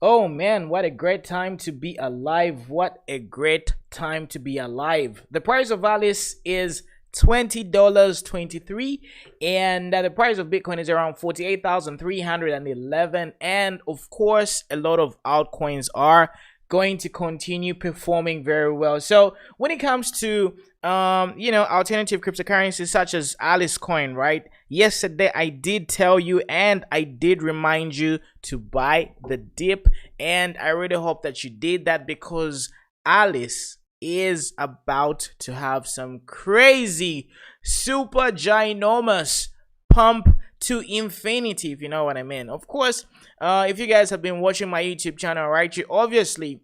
Oh man, what a great time to be alive. What a great time to be alive. The price of Alice is $20 23, and the price of Bitcoin is around 48,311, and of course a lot of altcoins are going to continue performing very well. So when it comes to alternative cryptocurrencies such as Alice coin, right? Yesterday I did tell you and I did remind you to buy the dip, and I really hope that you did that because Alice is about to have some crazy super ginormous pump to infinity, if you know what I mean. Of course, if you guys have been watching my YouTube channel, right, you obviously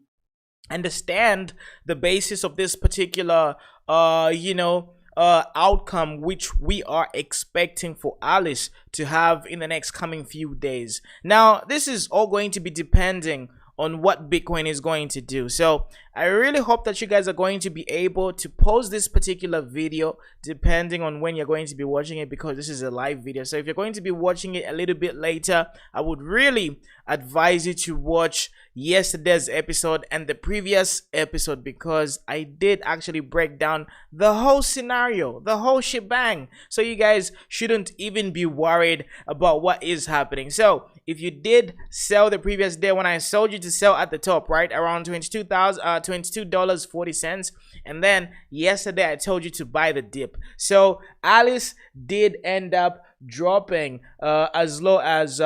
understand the basis of this particular outcome which we are expecting for Alice to have in the next coming few days. Now this is all going to be depending on what Bitcoin is going to do. So I really hope that you guys are going to be able to pause this particular video depending on when you're going to be watching it, because this is a live video. So if you're going to be watching it a little bit later, I would really advise you to watch yesterday's episode and the previous episode, because I did actually break down the whole scenario, the whole shebang, so you guys shouldn't even be worried about what is happening. So if you did sell the previous day when I sold you to sell at the top, right, around $22.40, and then yesterday I told you to buy the dip. So Alice did end up dropping as low as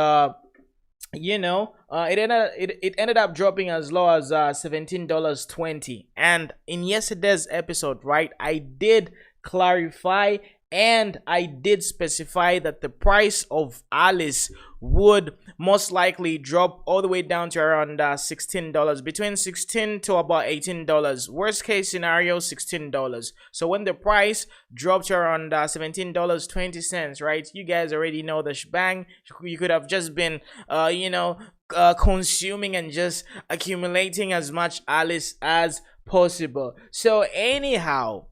it ended up dropping as low as $17.20. And in yesterday's episode, right, I did clarify and I did specify that the price of Alice would most likely drop all the way down to around $16, between $16 to about $18. Worst case scenario, $16. So when the price dropped to around $17.20, right, you guys already know the shebang. You could have just been consuming and just accumulating as much Alice as possible. So anyhow,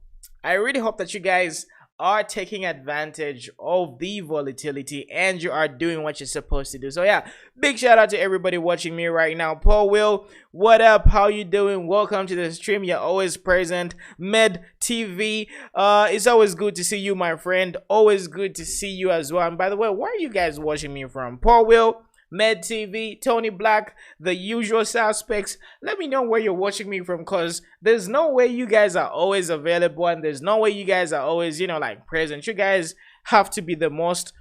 I really hope that you guys are taking advantage of the volatility and you are doing what you're supposed to do. So yeah, big shout out to everybody watching me right now. Paul Will, what up? How you doing? Welcome to the stream. You're always present. Med TV, it's always good to see you, my friend. Always good to see you as well. And by the way, where are you guys watching me from? Paul Will, Med TV, Tony Black, the usual suspects. Let me know where you're watching me from, because there's no way you guys are always available and there's no way you guys are always present. You guys have to be the most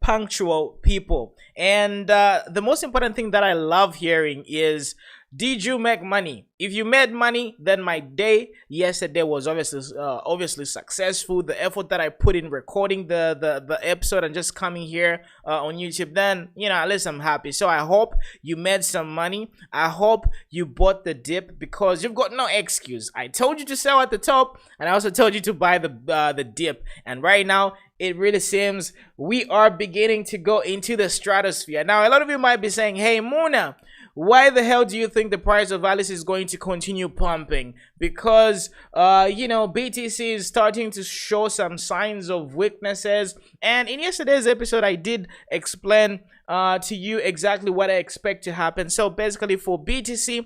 punctual people. And the most important thing that I love hearing is, did you make money? If you made money, then my day yesterday was obviously successful. The effort that I put in recording the episode and just coming here on YouTube, then at least I'm happy. So I hope you made some money. I hope you bought the dip, because you've got no excuse. I told you to sell at the top, and I also told you to buy the dip. And right now, it really seems we are beginning to go into the stratosphere. Now, a lot of you might be saying, "Hey, Muna, why the hell do you think the price of Alice is going to continue pumping?" Because BTC is starting to show some signs of weaknesses, and in yesterday's episode I did explain to you exactly what I expect to happen. So basically, for BTC,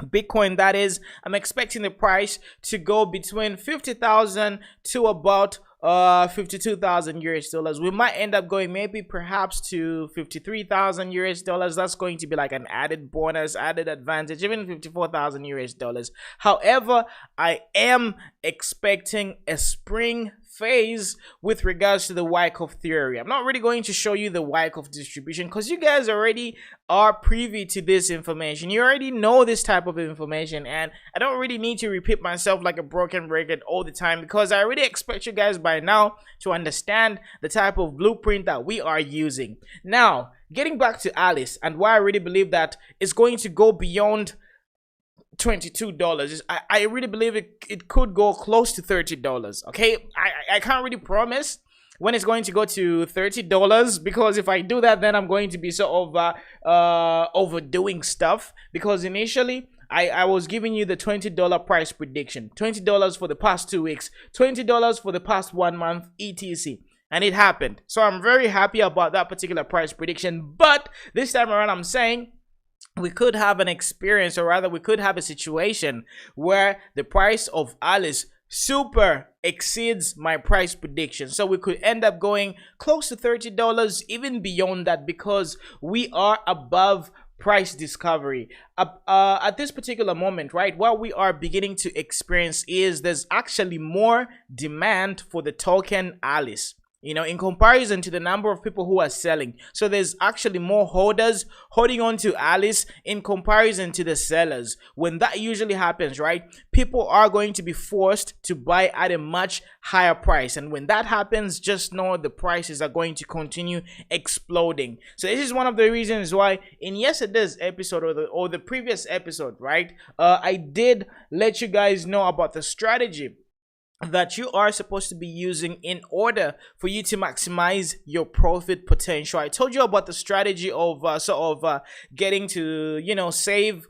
Bitcoin, that is, I'm expecting the price to go between 50,000 to about 52,000 US dollars. We might end up going maybe perhaps to 53,000 US dollars. That's going to be like an added bonus, added advantage, even 54,000 US dollars. However, I am expecting a spring phase with regards to the Wyckoff theory. I'm not really going to show you the Wyckoff distribution, because you guys already are privy to this information. You already know this type of information, and I don't really need to repeat myself like a broken record all the time, because I already expect you guys by now to understand the type of blueprint that we are using. Now, getting back to Alice and why I really believe that it's going to go beyond $22. I really believe it could go close to $30. Okay, I can't really promise when it's going to go to $30, because if I do that, then I'm going to be sort of overdoing stuff, because initially I was giving you the $20 price prediction, $20 for the past 2 weeks, $20 for the past 1 month, etc. and it happened. So I'm very happy about that particular price prediction. But this time around, I'm saying we could have an experience, or rather we could have a situation where the price of Alice super exceeds my price prediction. So we could end up going close to $30, even beyond that, because we are above price discovery. At this particular moment, right, what we are beginning to experience is there's actually more demand for the token Alice, you know, in comparison to the number of people who are selling. So there's actually more holders holding on to Alice in comparison to the sellers. When that usually happens, right, people are going to be forced to buy at a much higher price. And when that happens, just know the prices are going to continue exploding. So this is one of the reasons why in yesterday's episode, or the previous episode, right, I did let you guys know about the strategy that you are supposed to be using in order for you to maximize your profit potential. I told you about the strategy of getting to, you know, save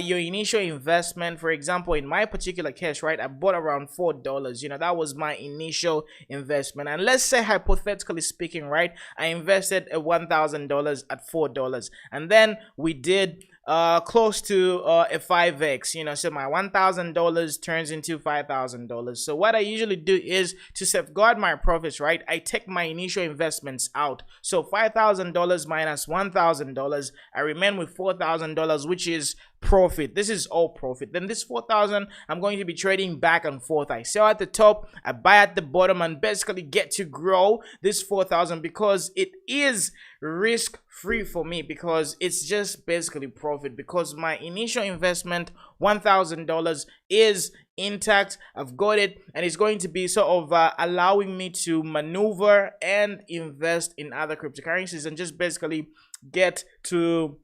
your initial investment. For example, in my particular case, right, I bought around $4. You know, that was my initial investment. And let's say, hypothetically speaking, right, I invested $1,000 at $4, and then we did close to a 5x, you know, so my $1,000 turns into $5,000. So what I usually do is, to safeguard my profits, right, I take my initial investments out. So $5,000 minus $1,000, I remain with $4,000, which is profit. This is all profit. Then this 4,000, I'm going to be trading back and forth. I sell at the top, I buy at the bottom, and basically get to grow this 4,000, because it is risk free for me, because it's just basically profit, because my initial investment, $1,000, is intact. I've got it, and it's going to be sort of allowing me to maneuver and invest in other cryptocurrencies, and just basically get to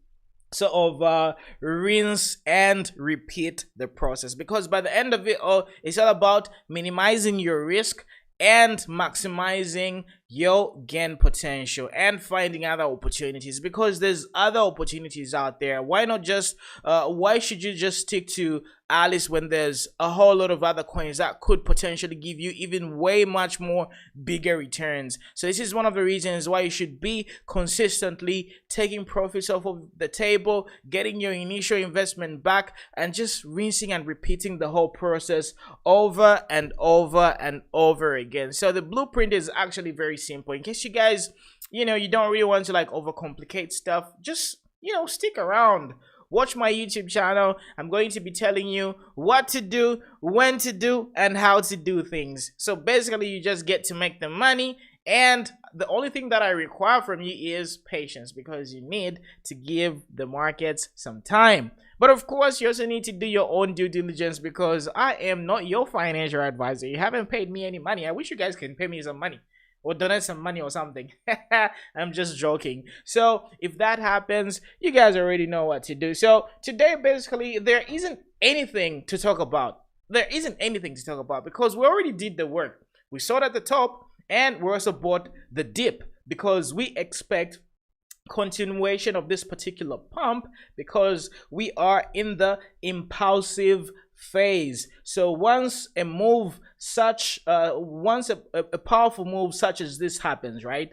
sort of rinse and repeat the process. Because by the end of it all, it's all about minimizing your risk and maximizing your gain potential and finding other opportunities, because there's other opportunities out there. Why not just why should you just stick to Alice when there's a whole lot of other coins that could potentially give you even way much more bigger returns? So this is one of the reasons why you should be consistently taking profits off of the table, getting your initial investment back, and just rinsing and repeating the whole process over and over and over again. So the blueprint is actually very simple. In case you guys, you know, you don't really want to like overcomplicate stuff, just, you know, stick around, watch my YouTube channel. I'm going to be telling you what to do, when to do, and how to do things. So basically, you just get to make the money, and the only thing that I require from you is patience, because you need to give the markets some time. But of course, you also need to do your own due diligence, because I am not your financial advisor. You haven't paid me any money. I wish you guys can pay me some money or donate some money or something. I'm just joking. So if that happens, you guys already know what to do. So today, basically, there isn't anything to talk about. There isn't anything to talk about, because we already did the work. We sold at the top, and we also bought the dip, because we expect continuation of this particular pump, because we are in the impulsive phase. So once a move such once a powerful move such as this happens, right,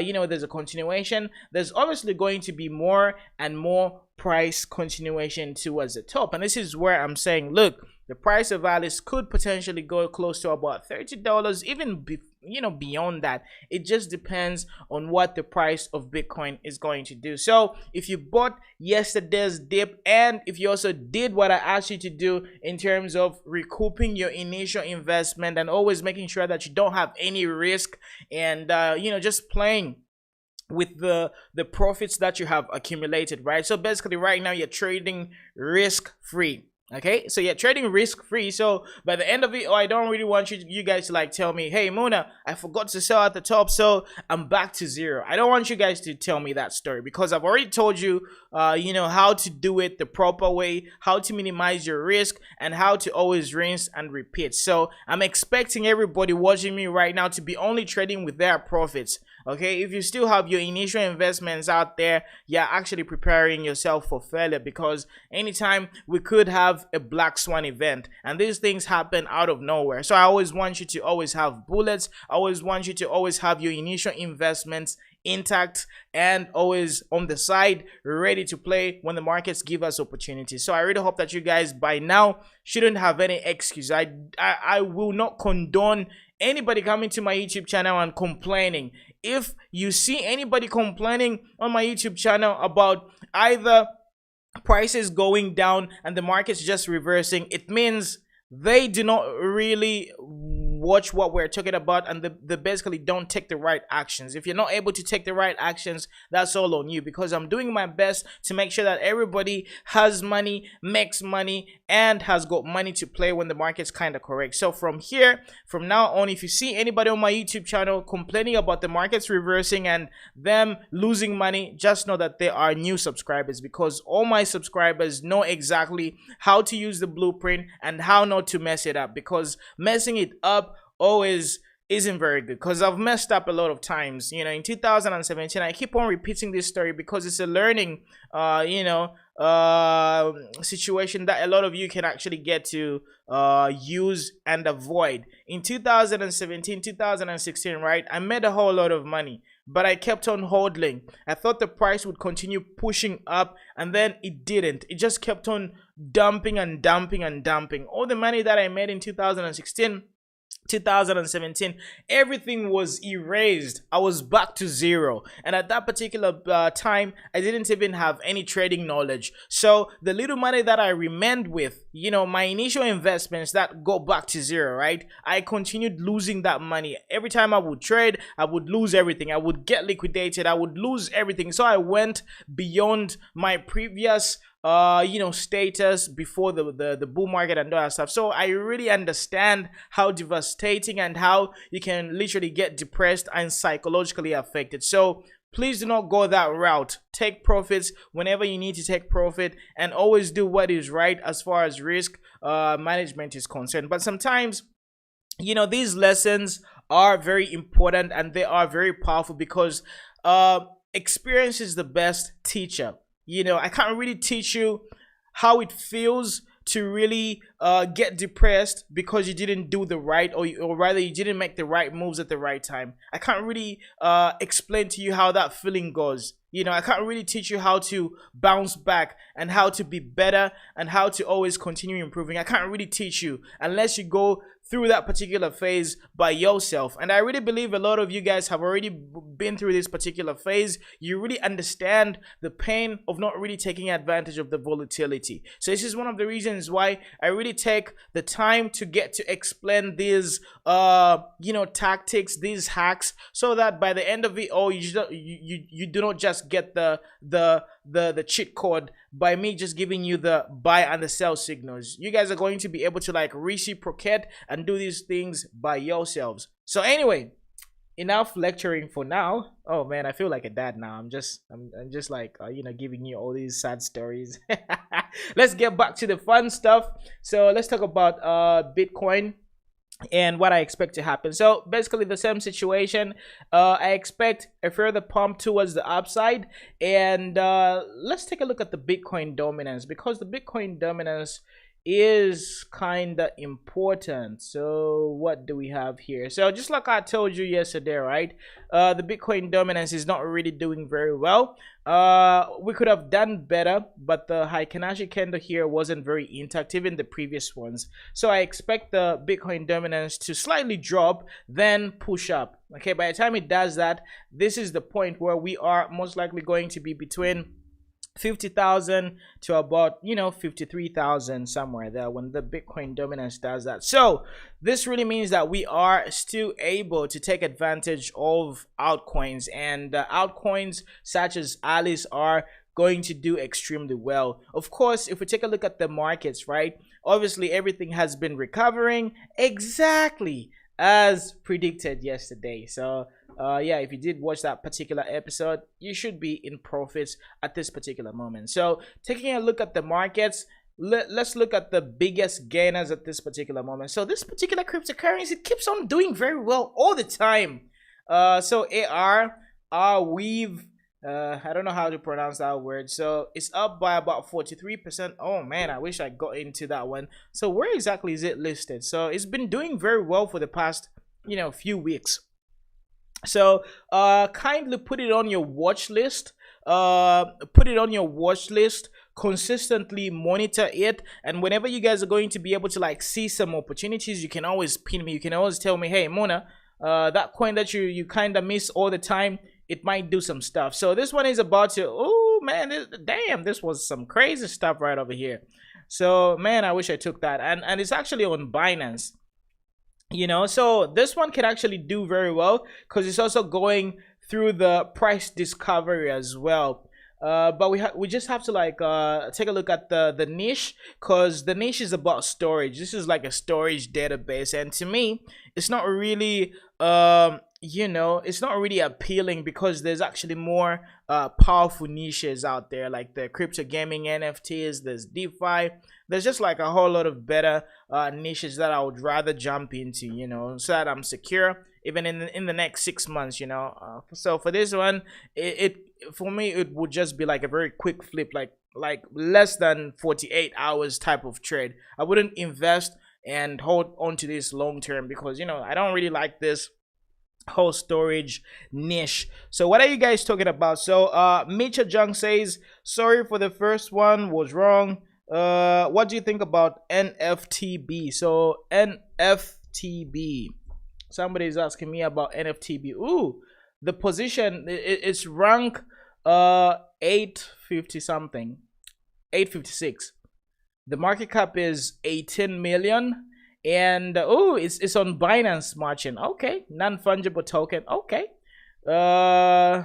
you know, there's a continuation, there's obviously going to be more and more price continuation towards the top. And this is where I'm saying, look, the price of Alice could potentially go close to about $30, even you know, beyond that. It just depends on what the price of Bitcoin is going to do. So if you bought yesterday's dip, and if you also did what I asked you to do in terms of recouping your initial investment and always making sure that you don't have any risk, and you know, just playing with the profits that you have accumulated, right? So basically right now you're trading risk free. Okay, so you're trading risk free. So by the end of it, I don't really want you guys to like tell me, hey Muna, I forgot to sell at the top, so I'm back to zero. I don't want you guys to tell me that story, because I've already told you you know, how to do it the proper way, how to minimize your risk, and how to always rinse and repeat. So I'm expecting everybody watching me right now to be only trading with their profits. Okay, if you still have your initial investments out there, you're actually preparing yourself for failure, because anytime we could have a black swan event, and these things happen out of nowhere. So I always want you to always have bullets. I always want you to always have your initial investments intact and always on the side, ready to play when the markets give us opportunities. So I really hope that you guys by now shouldn't have any excuse. I will not condone anybody coming to my YouTube channel and complaining. If you see anybody complaining on my YouTube channel about either prices going down and the market's just reversing, it means they do not really watch what we're talking about, and they basically don't take the right actions. If you're not able to take the right actions, that's all on you, because I'm doing my best to make sure that everybody has money, makes money, and has got money to play when the market's kind of correct. So from now on, if you see anybody on my YouTube channel complaining about the markets reversing and them losing money, just know that they are new subscribers, because all my subscribers know exactly how to use the blueprint and how not to mess it up, because messing it up always isn't very good, because I've messed up a lot of times. You know, in 2017, I keep on repeating this story because it's a learning situation that a lot of you can actually get to use and avoid. In 2017, 2016, right, I made a whole lot of money, but I kept on hodling. I thought the price would continue pushing up, and then it didn't. It just kept on dumping and dumping and dumping. All the money that I made in 2016, 2017, everything was erased. I was back to zero, and at that particular time, I didn't even have any trading knowledge. So the little money that I remained with, you know, my initial investments that go back to zero, right, I continued losing that money. Every time I would trade, I would lose everything. I would get liquidated, I would lose everything. So I went beyond my previous status before the bull market and all that stuff. So I really understand how devastating and how you can literally get depressed and psychologically affected. So please do not go that route. Take profits whenever you need to take profit, and always do what is right as far as risk management is concerned. But sometimes, you know, these lessons are very important and they are very powerful, because experience is the best teacher. You know, I can't really teach you how it feels to really get depressed because you didn't do the right, or rather you didn't make the right moves at the right time. I can't really explain to you how that feeling goes. You know, I can't really teach you how to bounce back and how to be better and how to always continue improving. I can't really teach you unless you go through that particular phase by yourself. And I really believe a lot of you guys have already been through this particular phase. You really understand the pain of not really taking advantage of the volatility. So this is one of the reasons why I really take the time to get to explain these tactics, these hacks, so that by the end of it all, you do not just get the cheat code by me just giving you the buy and the sell signals. You guys are going to be able to like reciprocate and do these things by yourselves. So anyway, enough lecturing for now. Oh man, I feel like a dad now. I'm just like giving you all these sad stories. Let's get back to the fun stuff. So let's talk about Bitcoin and what I expect to happen. So basically the same situation. I expect a further pump towards the upside, and let's take a look at the Bitcoin dominance, because the Bitcoin dominance is kind of important. So what do we have here? So just like I told you yesterday, right, the Bitcoin dominance is not really doing very well. We could have done better, but the Heikenhashi candle here wasn't very intact, even the previous ones. So I expect the Bitcoin dominance to slightly drop, then push up. Okay, by the time it does that, this is the point where we are most likely going to be between 50,000 to about 53,000, somewhere there, when the Bitcoin dominance does that. So this really means that we are still able to take advantage of altcoins, and altcoins such as Alice are going to do extremely well. Of course, if we take a look at the markets, right, obviously everything has been recovering exactly as predicted yesterday. So yeah, if you did watch that particular episode, you should be in profits at this particular moment. So taking a look at the markets, let's look at the biggest gainers at this particular moment. So this particular cryptocurrency, it keeps on doing very well all the time. So AR, we've I don't know how to pronounce that word. So it's up by about 43%. Oh man, I wish I got into that one. So where exactly is it listed? So it's been doing very well for the past, few weeks. So kindly put it on your watch list. Put it on your watch list, consistently monitor it, and whenever you guys are going to be able to like see some opportunities, you can always pin me. You can always tell me, hey Mona, that coin that you kind of miss all the time, it might do some stuff. So this one is about to, oh man, damn, this was some crazy stuff right over here. So man, I wish I took that. And it's actually on Binance. So this one can actually do very well because it's also going through the price discovery as well. But we just have to like take a look at the niche, because the niche is about storage. This is like a storage database, and to me it's not really it's not really appealing, because there's actually more powerful niches out there, like the crypto gaming NFTs, there's DeFi, there's just like a whole lot of better niches that I would rather jump into, so that I'm secure even in the next 6 months, so for this one, it for me it would just be like a very quick flip, like less than 48 hours type of trade. I wouldn't invest and hold on to this long term, because I don't really like this whole storage niche. So what are you guys talking about? So Micha Jung says, sorry for the first one, was wrong. What do you think about NFTB? So NFTB, somebody's asking me about NFTB. Ooh, the position, it's rank 850 something, 856. The market cap is 18 million. And oh, it's on Binance Smart Chain. Okay, non-fungible token. Okay. So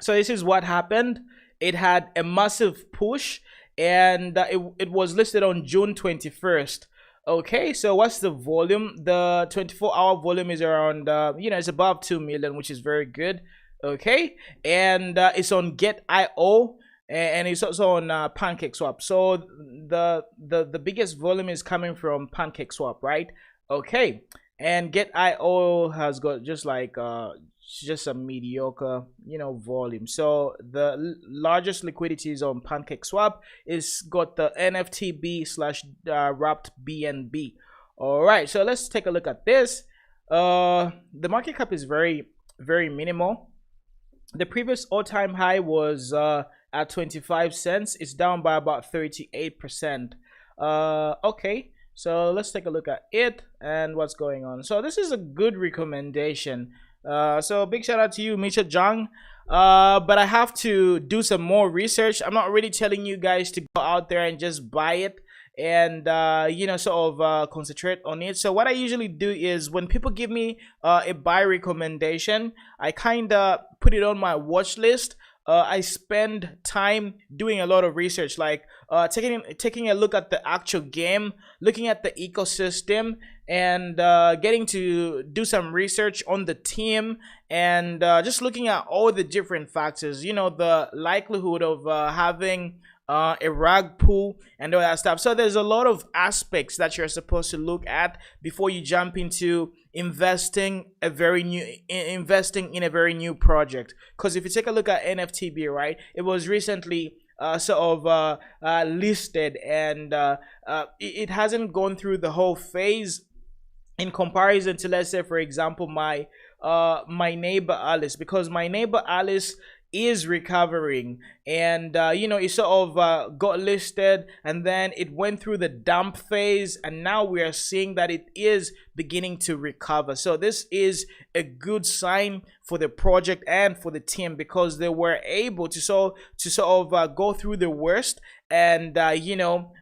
this is what happened. It had a massive push, and it was listed on June 21st. Okay, so what's the volume? The 24-hour volume is around it's above 2 million, which is very good. Okay, and it's on Get.io. And it's also on pancakeswap. So the biggest volume is coming from pancakeswap, right? Okay, and Get.io has got just like just a mediocre volume. So the largest liquidity is on pancakeswap. It's got the NFTB slash wrapped BNB. All right, so let's take a look at this. The market cap is very, very minimal. The previous all-time high was at 25 cents. It's down by about 38%. Okay, so let's take a look at it and what's going on. So this is a good recommendation. So big shout out to you, Micha Jung. But I have to do some more research. I'm not really telling you guys to go out there and just buy it and sort of concentrate on it. So what I usually do is, when people give me a buy recommendation, I kind of put it on my watch list. I spend time doing a lot of research, like taking a look at the actual game, looking at the ecosystem, and getting to do some research on the team, and just looking at all the different factors, the likelihood of having a rug pull and all that stuff. So there's a lot of aspects that you're supposed to look at before you jump into investing in a very new project. Because if you take a look at NFTB, right, it was recently listed, and it hasn't gone through the whole phase in comparison to, let's say, for example, my neighbor Alice, because my neighbor Alice is recovering, and it sort of got listed, and then it went through the dump phase, and now we are seeing that it is beginning to recover. So this is a good sign for the project and for the team, because they were able to sort of go through the worst and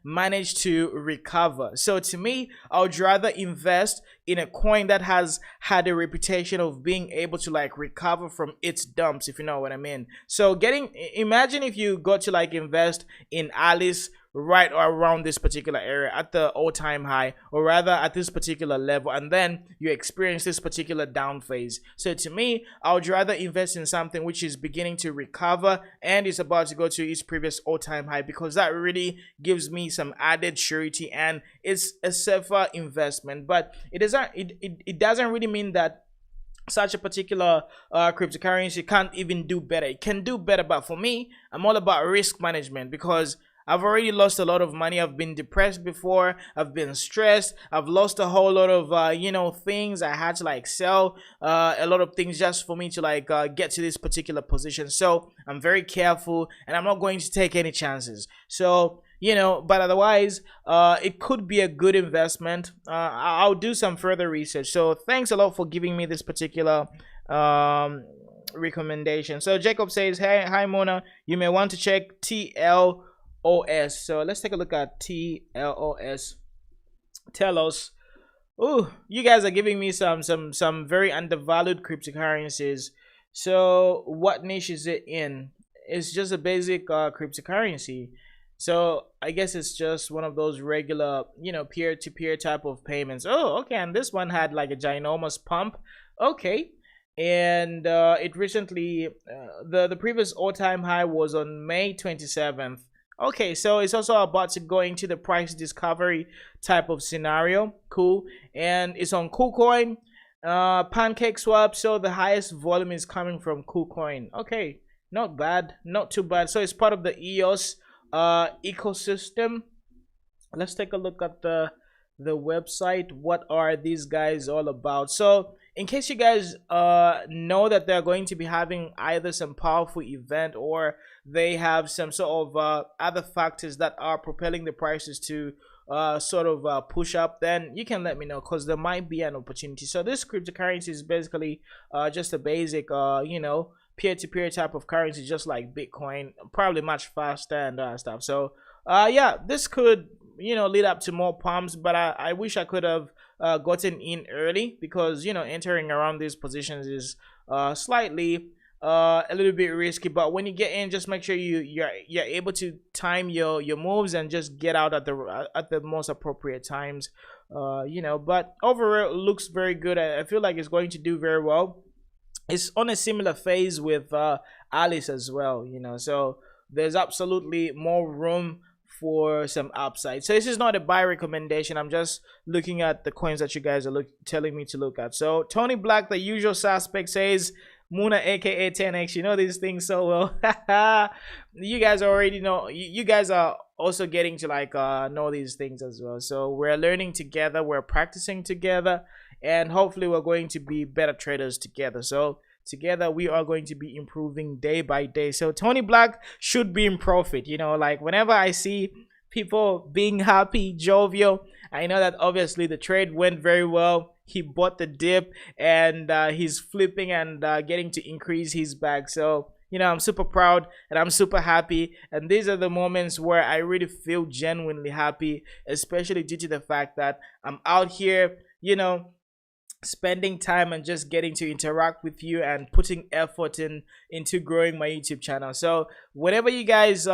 manage to recover. So to me, I would rather invest in a coin that has had a reputation of being able to like recover from its dumps, if you know what I mean. So imagine if you got to like invest in Alice right around this particular area at the all-time high, or rather at this particular level, and then you experience this particular down phase. So to me, I would rather invest in something which is beginning to recover and is about to go to its previous all-time high, because that really gives me some added surety and it's a safer investment. But it doesn't really mean that such a particular cryptocurrency can't even do better. It can do better, but for me, I'm all about risk management because I've already lost a lot of money. I've been depressed before. I've been stressed. I've lost a whole lot of things. I had to like sell a lot of things just for me to like get to this particular position. So I'm very careful, and I'm not going to take any chances. So but otherwise it could be a good investment. I'll do some further research. So thanks a lot for giving me this particular recommendation. So Jacob says, hey, hi Mona, you may want to check TLOS. So let's take a look at TLOS. Telos. Oh, you guys are giving me some very undervalued cryptocurrencies. So what niche is it in? It's just a basic cryptocurrency. So I guess it's just one of those regular, peer-to-peer type of payments. Oh, okay. And this one had like a ginormous pump. Okay. And it recently, the previous all-time high was on May 27th. Okay, so it's also about to go into the price discovery type of scenario. Cool. And it's on KuCoin, pancakeswap. So the highest volume is coming from KuCoin. Okay, not bad, not too bad. So it's part of the EOS ecosystem. Let's take a look at the website. What are these guys all about? So in case you guys know that they're going to be having either some powerful event or they have some sort of other factors that are propelling the prices to push up, then you can let me know, because there might be an opportunity. So this cryptocurrency is basically just a basic peer-to-peer type of currency, just like Bitcoin, probably much faster and stuff. So yeah, this could lead up to more pumps, but I wish I could have gotten in early, because entering around these positions is slightly a little bit risky. But when you get in, just make sure you're able to time your moves and just get out at the most appropriate times. But overall it looks very good. I feel like it's going to do very well. It's on a similar phase with Alice as well, so there's absolutely more room for some upside. So this is not a buy recommendation. I'm just looking at the coins that you guys are telling me to look at. So Tony Black, the usual suspect, says, Muna aka 10x, you know these things so well. You guys already know. You guys are also getting to like know these things as well. So we're learning together, we're practicing together, and hopefully we're going to be better traders together. So together we are going to be improving day by day. So Tony Black should be in profit. Like whenever I see people being happy, jovial, I know that obviously the trade went very well. He bought the dip, and he's flipping and getting to increase his bag. So I'm super proud and I'm super happy, and these are the moments where I really feel genuinely happy, especially due to the fact that I'm out here spending time and just getting to interact with you and putting effort into growing my YouTube channel. So whenever you guys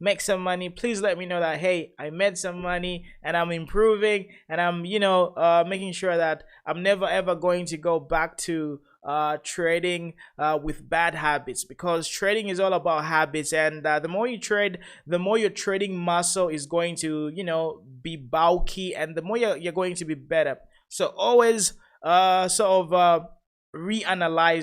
make some money, please let me know that, hey, I made some money and I'm improving, and I'm making sure that I'm never ever going to go back to trading with bad habits, because trading is all about habits, and the more you trade, the more your trading muscle is going to be bulky, and the more you're going to be better. So always reanalyze,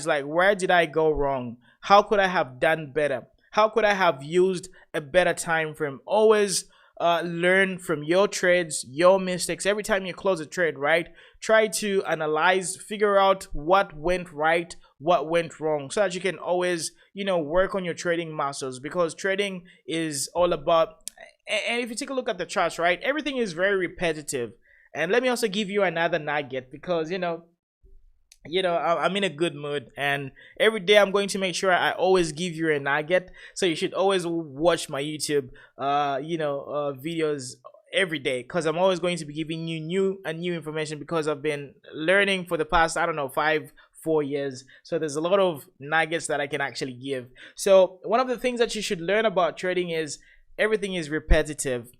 like, where did I go wrong? How could I have done better? How could I have used a better time frame? Always learn from your trades, your mistakes. Every time you close a trade, right? Try to analyze, figure out what went right, what went wrong, so that you can always, work on your trading muscles, because trading is all about, and if you take a look at the charts, right, everything is very repetitive. And let me also give you another nugget, because I'm in a good mood, and every day I'm going to make sure I always give you a nugget. So you should always watch my YouTube videos every day, because I'm always going to be giving you new information, because I've been learning for the past, I don't know, 4 years. So there's a lot of nuggets that I can actually give. So one of the things that you should learn about trading is everything is repetitive.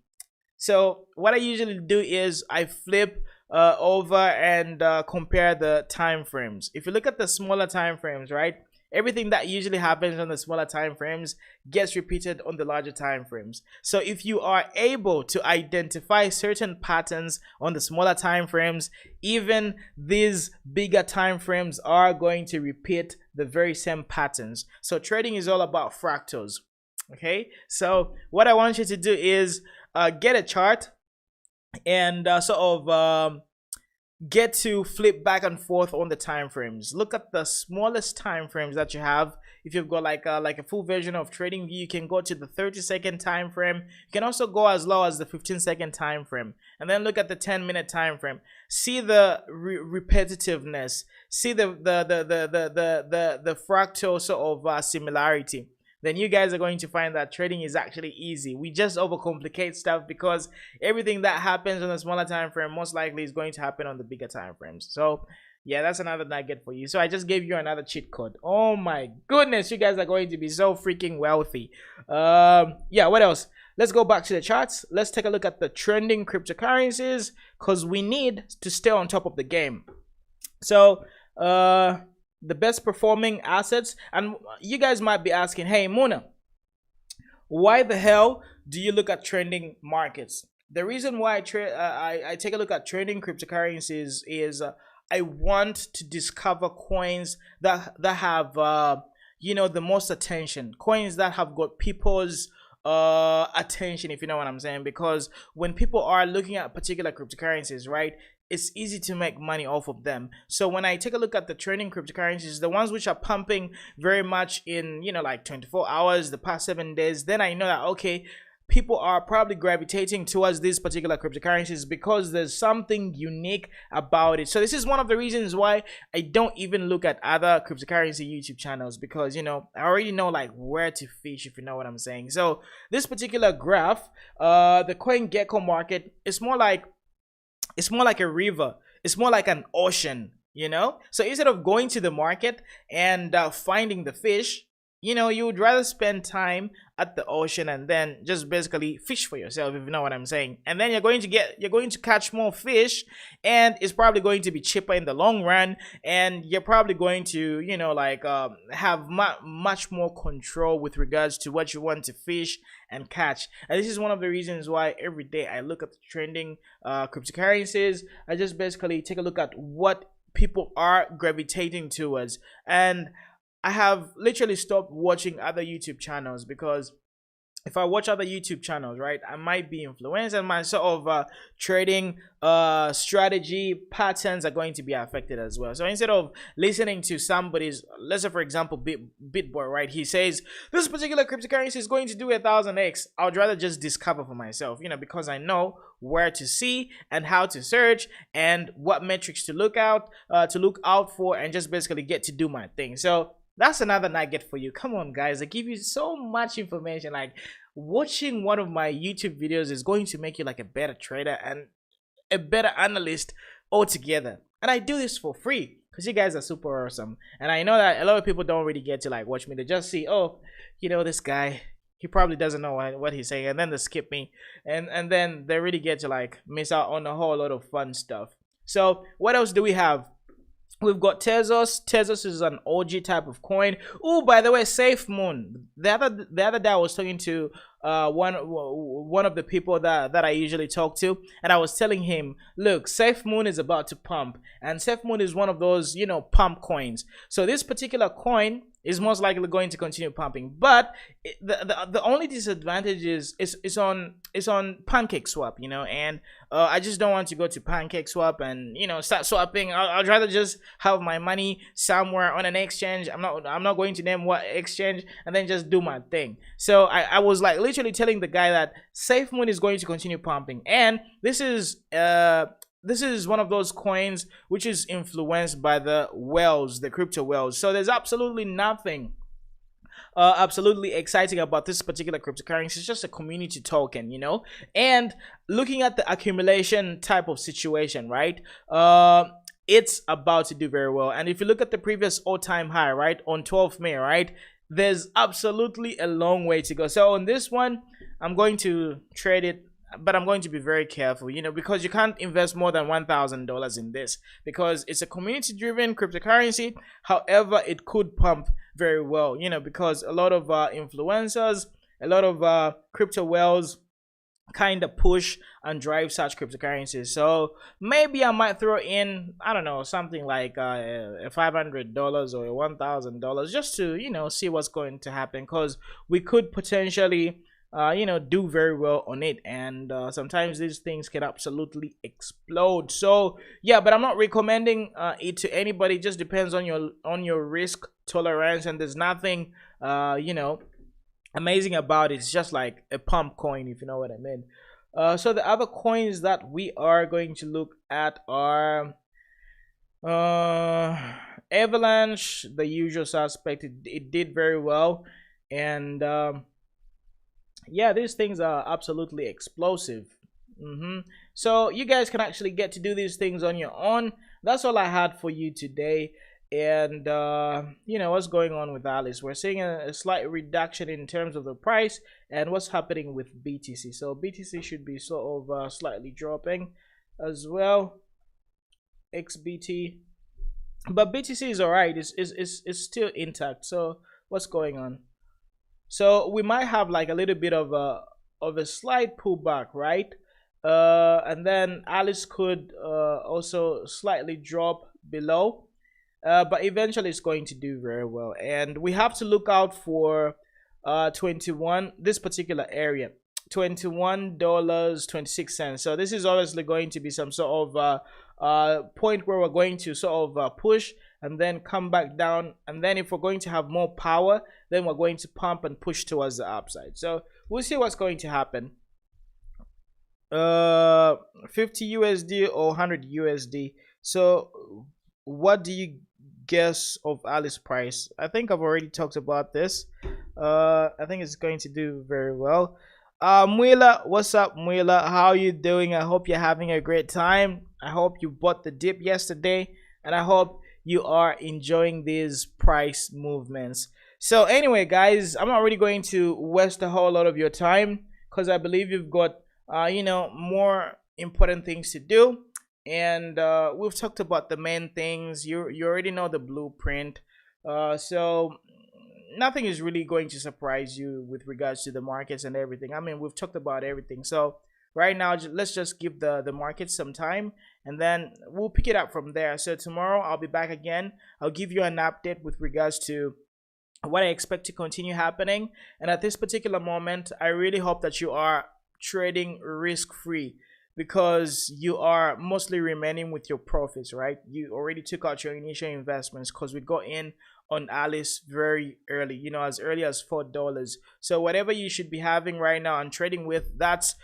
So what I usually do is I flip over and compare the time frames. If you look at the smaller time frames, right, everything that usually happens on the smaller time frames gets repeated on the larger time frames. So if you are able to identify certain patterns on the smaller time frames, even these bigger time frames are going to repeat the very same patterns. So trading is all about fractals. Okay, so what I want you to do is get a chart and get to flip back and forth on the time frames. Look at the smallest time frames that you have. If you've got like a full version of trading view, you can go to the 30-second time frame. You can also go as low as the 15-second time frame, and then look at the 10-minute time frame. See the repetitiveness. See the fractal sort of similarity. Then you guys are going to find that trading is actually easy. We just overcomplicate stuff because everything that happens on the smaller time frame most likely is going to happen on the bigger time frames. So yeah, that's another nugget for you. So I just gave you another cheat code. Oh my goodness, you guys are going to be so freaking wealthy. Yeah, what else? Let's go back to the charts. Let's take a look at the trending cryptocurrencies because we need to stay on top of the game. So the best performing assets, and you guys might be asking, hey Muna, why the hell do you look at trending markets? The reason why I take a look at trending cryptocurrencies is I want to discover coins that have you know, the most attention, coins that have got people's attention, if you know what I'm saying. Because when people are looking at particular cryptocurrencies, right, it's easy to make money off of them. So when I take a look at the trending cryptocurrencies, the ones which are pumping very much in, you know, like 24 hours, the past 7 days, then I know that, okay, people are probably gravitating towards these particular cryptocurrencies because there's something unique about it. So this is one of the reasons why I don't even look at other cryptocurrency YouTube channels, because, you know, I already know like where to fish, if you know what I'm saying. So this particular graph, the CoinGecko market, it's more like a river. It's more like an ocean, you know. So instead of going to the market and finding the fish, you know, you would rather spend time at the ocean and then just basically fish for yourself, if you know what I'm saying. And then you're going to catch more fish, and it's probably going to be cheaper in the long run, and you're probably going to, you know, like have much more control with regards to what you want to fish and catch. And this is one of the reasons why every day I look at the trending cryptocurrencies. I just basically take a look at what people are gravitating towards, and I have literally stopped watching other YouTube channels, because if I watch other YouTube channels, right, I might be influenced, and my sort of trading strategy patterns are going to be affected as well. So instead of listening to somebody's, let's say for example Bitboy, right, he says this particular cryptocurrency is going to do 1000x, I would rather just discover for myself, you know, because I know where to see and how to search and what metrics to look out for, and just basically get to do my thing. So that's another nugget for you. Come on guys, I give you so much information. Like, watching one of my YouTube videos is going to make you like a better trader and a better analyst altogether. And I do this for free because you guys are super awesome. And I know that a lot of people don't really get to like watch me. They just see, oh, you know, this guy, he probably doesn't know what he's saying, and then they skip me, and then they really get to like miss out on a whole lot of fun stuff. So what else do we have? We've got Tezos. Tezos is an OG type of coin. Oh, by the way, SafeMoon. The other day I was talking to one of the people that I usually talk to, and I was telling him, look, SafeMoon is about to pump, and SafeMoon is one of those, you know, pump coins. So this particular coin is most likely going to continue pumping, but the only disadvantage is on pancakeswap, you know, and I just don't want to go to pancakeswap and, you know, start swapping. I'd rather just have my money somewhere on an exchange. I'm not going to name what exchange, and then just do my thing. So I was like literally telling the guy that SafeMoon is going to continue pumping, and this is one of those coins which is influenced by the whales, the crypto whales. So there's absolutely nothing absolutely exciting about this particular cryptocurrency. It's just a community token, you know. And looking at the accumulation type of situation, right, it's about to do very well. And if you look at the previous all-time high, right, on 12th May, right, there's absolutely a long way to go. So on this one, I'm going to trade it but I'm going to be very careful, you know, because you can't invest more than $1,000 in this because it's a community driven cryptocurrency. However, it could pump very well, you know, because a lot of influencers, a lot of crypto whales kind of push and drive such cryptocurrencies. So maybe I might throw in, I don't know, something like a $500 or $1,000 just to, you know, see what's going to happen, because we could potentially you know, do very well on it. And sometimes these things can absolutely explode. So yeah, but I'm not recommending it to anybody. It just depends on your risk tolerance, and there's nothing you know, amazing about it. It's just like a pump coin, if you know what I mean. So the other coins that we are going to look at are Avalanche, the usual suspect. It did very well, and yeah, these things are absolutely explosive. So you guys can actually get to do these things on your own. That's all I had for you today. And you know, what's going on with Alice? We're seeing a slight reduction in terms of the price, and what's happening with BTC. So BTC should be sort of slightly dropping as well, XBT, but BTC is all right. It's still intact. So what's going on? So we might have like a little bit of a slight pullback, right? And then Alice could also slightly drop below. But eventually it's going to do very well, and we have to look out for 21, this particular area, $21.26. So this is obviously going to be some sort of point where we're going to sort of push and then come back down, and then if we're going to have more power, then we're going to pump and push towards the upside. So we'll see what's going to happen. 50 USD or 100 USD. So what do you guess of Alice price? I think I've already talked about this. I think it's going to do very well. Mwila, what's up, Mwila? How you doing? I hope you're having a great time. I hope you bought the dip yesterday, and I hope you are enjoying these price movements. So anyway, guys, I'm not really going to waste a whole lot of your time because I believe you've got you know, more important things to do. And we've talked about the main things. You already know the blueprint, so nothing is really going to surprise you with regards to the markets and everything. I mean, we've talked about everything. So right now, let's just give the market some time, and then we'll pick it up from there. So tomorrow I'll be back again. I'll give you an update with regards to what I expect to continue happening. And at this particular moment, I really hope that you are trading risk-free, because you are mostly remaining with your profits, right? You already took out your initial investments, because we got in on Alice very early, you know, as early as $4. So whatever you should be having right now and trading with, that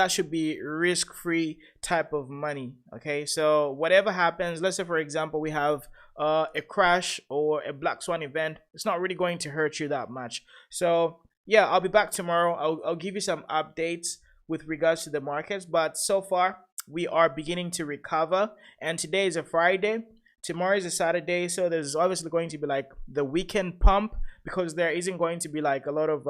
should be risk-free type of money. Okay, so whatever happens, let's say for example we have a crash or a black swan event, it's not really going to hurt you that much. So yeah, I'll be back tomorrow. I'll give you some updates with regards to the markets, but so far we are beginning to recover, and today is a Friday, tomorrow is a Saturday, so there's obviously going to be like the weekend pump, because there isn't going to be like a lot of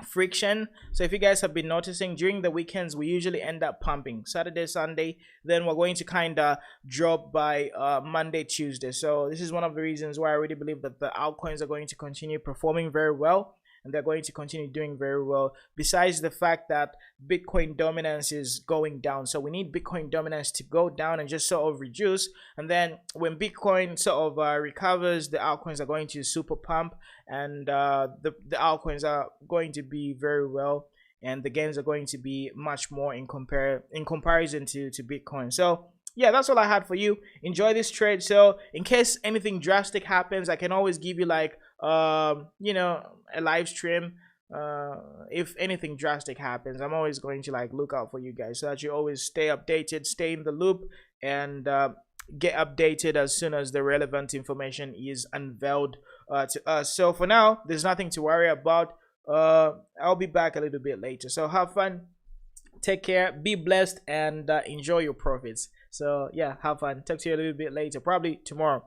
friction. So if you guys have been noticing, during the weekends we usually end up pumping Saturday, Sunday, then we're going to kind of drop by Monday, Tuesday. So this is one of the reasons why I really believe that the altcoins are going to continue performing very well, and they're going to continue doing very well, besides the fact that Bitcoin dominance is going down. So we need Bitcoin dominance to go down and just sort of reduce, and then when Bitcoin sort of recovers, the altcoins are going to super pump, and the altcoins are going to be very well, and the gains are going to be much more in comparison to Bitcoin. So yeah, that's all I had for you. Enjoy this trade. So in case anything drastic happens, I can always give you like you know, a live stream. If anything drastic happens, I'm always going to like look out for you guys, so that you always stay updated, stay in the loop, and get updated as soon as the relevant information is unveiled to us. So for now, there's nothing to worry about. I'll be back a little bit later, so have fun, take care, be blessed, and enjoy your profits. So yeah, have fun. Talk to you a little bit later, probably tomorrow.